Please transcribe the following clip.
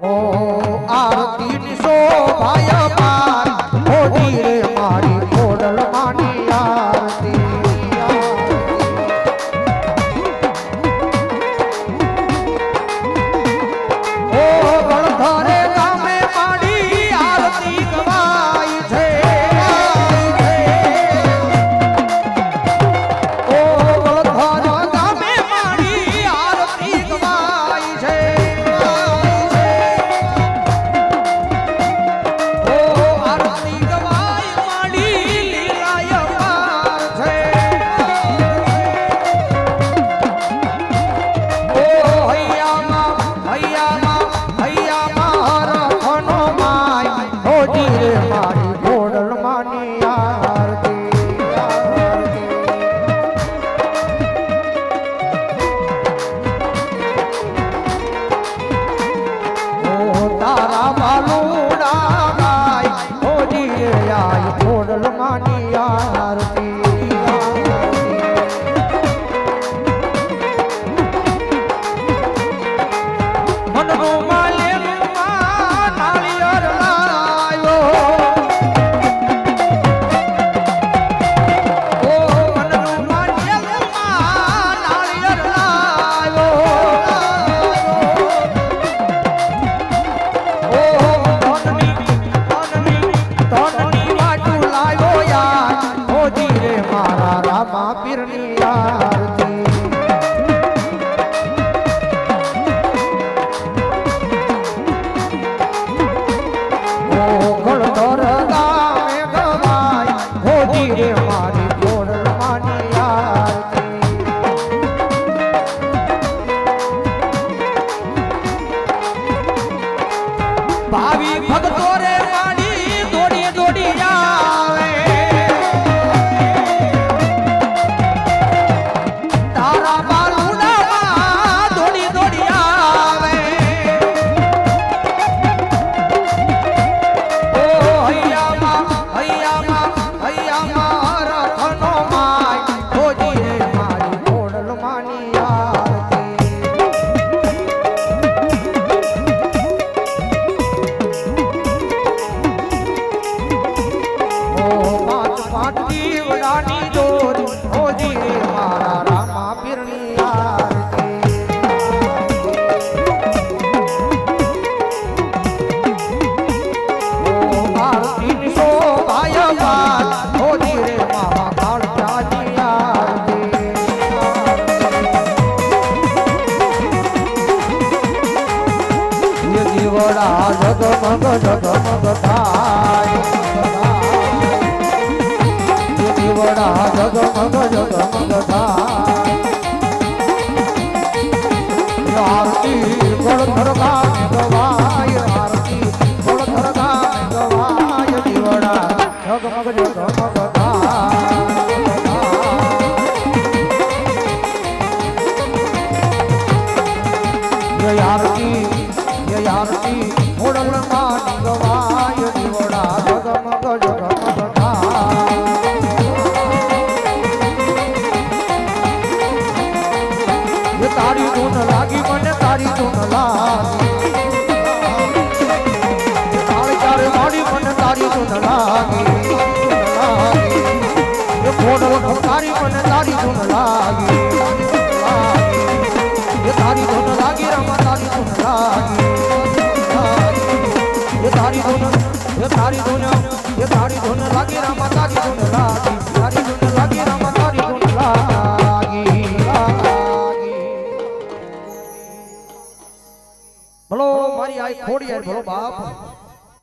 ઓ આરતી ની શોભાય પાર હોજી રે મારી ખોડલ માની આરતી ઓ ગણધરે ગામે માડી આરતી ગવાય છે ઓ ગણધર ગામે માડી આરતી ગવાય છે ભાવી ભક્તો રે માડી દોડી દોડી આવે તારા બાલુડામાં દોડી દોડી આવે ઓ હૈયામાં રખનો માય હોજી રે મારી ખોડલ માની જગમગ જગમગ થાય દીવડા જગમગ જગમગ થાય આરતી ગોળધર ગામ ગવાય આરતી ગોળધર ગામ ગવાય દીવડા જગમગ જગમગ થાય આરતી ખોડલ માની ગવાય દીવડા જગમગ જગમગ થાય તારી ધૂન લાગી મને તારી ધૂન લાગી તારી ચારે માડી મને તારી ધૂન લાગી ખોડલ તારી મને તારી ધૂન લાગી તારી ધૂન લાગી રમા તારી ધૂન લાગી તારી ધૂન લાગી રામા તારી ધૂન લાગી તારી ધૂન લાગી રામા તારી ધૂન લાગી ભલો મારી આઈ ખોડિયાર ભલો બાપ